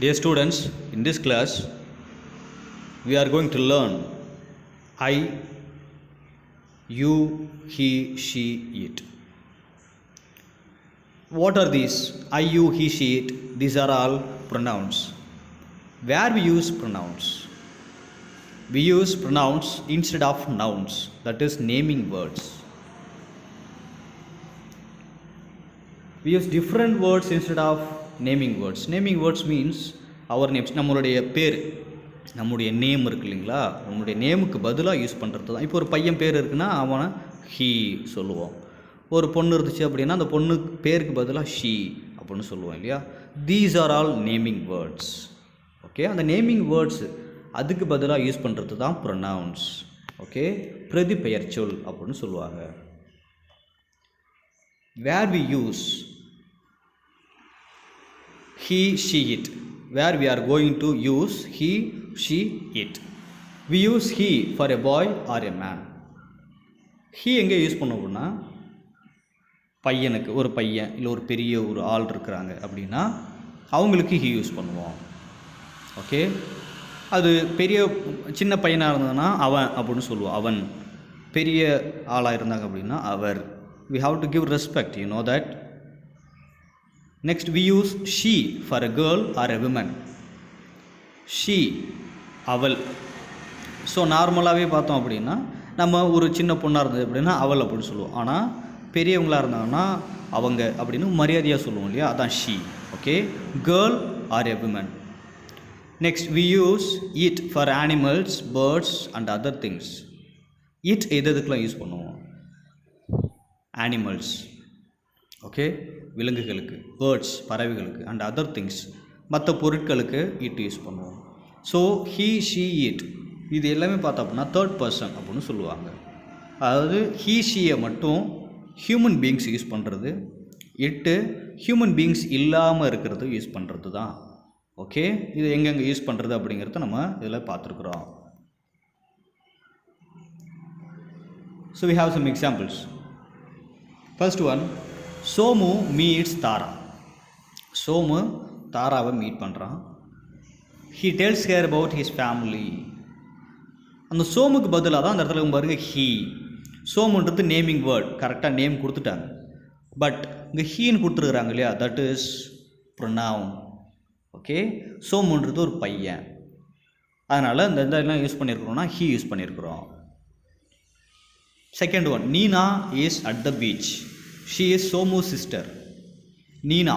Dear students, in this class, we are going to learn I, you, he, she, it. What are these? I, you, he, she, it. These are all pronouns. Where we use pronouns? We use pronouns instead of nouns, that is naming words. We use different words instead of naming words. Naming words means our names. நம்மளுடைய பேர், நம்முடைய name இருக்கு இல்லைங்களா, நம்முடைய நேமுக்கு பதிலாக use பண்ணுறது தான். இப்போ ஒரு பையன் பேர் இருக்குன்னா அவனை ஹீ சொல்லுவோம். ஒரு பொண்ணு இருந்துச்சு அப்படின்னா அந்த பொண்ணு பேருக்கு பதிலாக ஷீ அப்படின்னு சொல்லுவோம் இல்லையா. These are all naming words. Okay, அந்த நேமிங் வேர்ட்ஸ் அதுக்கு பதிலாக யூஸ் பண்ணுறது தான் ப்ரொனவுன்ஸ். ஓகே, பிரதி பெயர் சொல் அப்படின்னு சொல்லுவாங்க. Where we use he, she, it. Where we are going to use he, she, it. We use he for a boy or a man. he எங்கே யூஸ் பண்ணுவோம்னா பையனுக்கு, ஒரு பையன் இல்லை ஒரு பெரிய ஒரு ஆள் இருக்கிறாங்க அப்படின்னா அவங்களுக்கு he யூஸ் பண்ணுவோம். ஓகே, அது பெரிய சின்ன பையனாக இருந்ததுன்னா அவன் அப்படின்னு சொல்லுவோம். அவன். பெரிய ஆளாக இருந்தாங்க அப்படின்னா அவர். We have to give respect, you know that. Next, we use she for a girl or a woman. She, அவள். ஸோ நார்மலாகவே பார்த்தோம் அப்படின்னா நம்ம ஒரு சின்ன பொண்ணாக இருந்தது அப்படின்னா அவள் அப்படின்னு சொல்லுவோம். ஆனால் பெரியவங்களாக இருந்தாங்கன்னா அவங்க அப்படின்னு மரியாதையாக சொல்லுவோம் இல்லையா, அதான் she. Okay, girl or a woman. Next, we use it for animals, birds and other things. it எதுக்கெல்லாம் யூஸ் பண்ணுவோம்? animals, ஓகே, விலங்குகளுக்கு, பேர்ட்ஸ் பறவைகளுக்கு, அண்ட் அதர் திங்ஸ் மற்ற பொருட்களுக்கு இட் யூஸ் பண்ணுவோம். ஸோ ஹீ, ஷீ, இட் இது எல்லாமே பார்த்தோம் அப்படின்னா தேர்ட் பர்சன் அப்படின்னு சொல்லுவாங்க. அதாவது ஹீ, ஷீயை மட்டும் ஹியூமன் பீயிங்ஸ் யூஸ் பண்ணுறது, இட்டு ஹியூமன் பீயிங்ஸ் இல்லாமல் இருக்கிறது யூஸ் பண்ணுறது தான். ஓகே, இது எங்கெங்கே யூஸ் பண்ணுறது அப்படிங்கிறத நம்ம இதில் பார்த்துருக்குறோம். So we have some examples. First one, Somu meets Tara. Somu தாராவை மீட் பண்ணுறான். he tells her about his family. அந்த சோமுக்கு பதிலாக தான் அந்த இடத்துல பாருங்க ஹீ. சோமுன்றது நேமிங் வேர்ட், கரெக்டாக நேம் கொடுத்துட்டாங்க. பட் இங்கே ஹீன்னு கொடுத்துருக்குறாங்க இல்லையா, தட் இஸ் ப்ரொனவுன். ஓகே, சோமுன்றது ஒரு பையன், அதனால் இந்த இதெல்லாம் யூஸ் பண்ணியிருக்கிறோம்னா ஹீ யூஸ் பண்ணியிருக்கிறோம். Second one, Neena is at the beach. She is Somu sister. Neena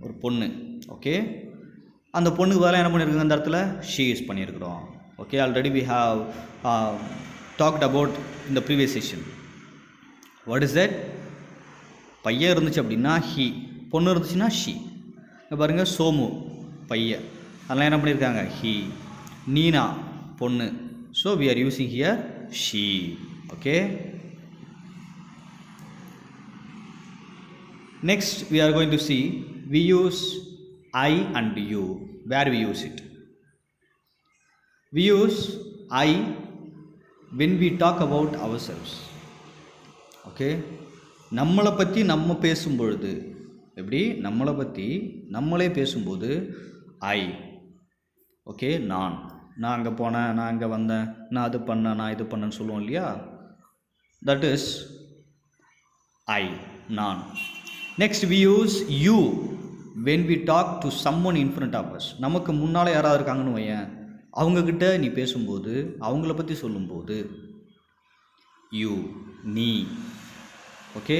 ஒரு பொண்ணு. ஓகே, அந்த பொண்ணுக்கு பதிலாக என்ன பண்ணியிருக்கோங்க அந்த இடத்துல ஷீ யூஸ் பண்ணியிருக்கிறோம். Okay, already we have talked about இந்த previous session. What is that? பையன் இருந்துச்சு அப்படின்னா ஹீ, பொண்ணு இருந்துச்சுன்னா ஷீ. இங்கே பாருங்கள், சோமு பையன், அதெல்லாம் என்ன பண்ணியிருக்காங்க ஹீ. நீனா பொண்ணு, so we are using here she. Okay, next we are going to see we use I and you. Where we use it? We use I when we talk about ourselves. Okay, நம்மளை பற்றி நம்ம பேசும்பொழுது, எப்படி நம்மளை பற்றி நம்மளே பேசும்போது ஐ. Okay, நான் அங்கே போனேன், நான் அங்கே வந்தேன், நான் அது பண்ணேன், நான் இது பண்ணேன்னு சொல்லுவோம் இல்லையா, தட் இஸ் ஐ, நான். Next we use you when we talk to someone in front of us. நமக்கு முன்னால் யாராவது இருக்காங்கன்னு வையேன், அவங்கக்கிட்ட நீ பேசும்போது, அவங்கள பற்றி சொல்லும்போது யூ, நீ. ஓகே,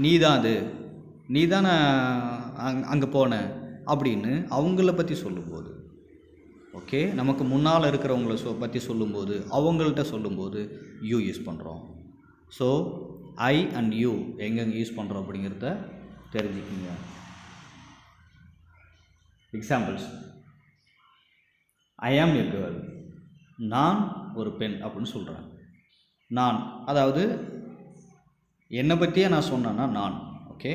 நீ தான் அது, நீ தான் அங்கே போனேன் அப்படின்னு அவங்கள பற்றி சொல்லும்போது. ஓகே, நமக்கு முன்னால் இருக்கிறவங்கள பற்றி சொல்லும்போது, அவங்கள்ட்ட சொல்லும்போது யூ யூஸ் பண்ணுறோம். ஸோ ஐ அண்ட் யூ எங்கெங்கே யூஸ் பண்ணுறோம் அப்படிங்கிறத தெரிஞ்சுக்கிங்க. எக்ஸாம்பிள்ஸ், ஐ ஆம் எ கேர்ள். நான் ஒரு பெண் அப்படின்னு சொல்கிறேன். நான், அதாவது என்னை பற்றியே நான் சொன்னேன்னா நான். ஓகே,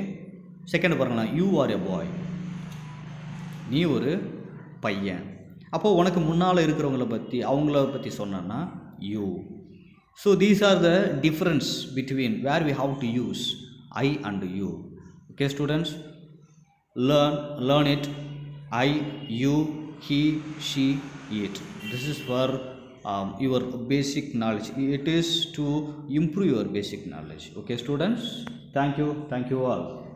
செகண்ட் பாருங்களேன், யூ ஆர் எ பாய். நீ ஒரு பையன். அப்போது உனக்கு முன்னால் இருக்கிறவங்கள பற்றி, அவங்கள பற்றி சொன்னேன்னா you. So these are the difference between where we have to use I and you. Okay students, learn it I, you, he, she, it. This is for your basic knowledge. It is to improve your basic knowledge. Okay, students. Thank you. Thank you all.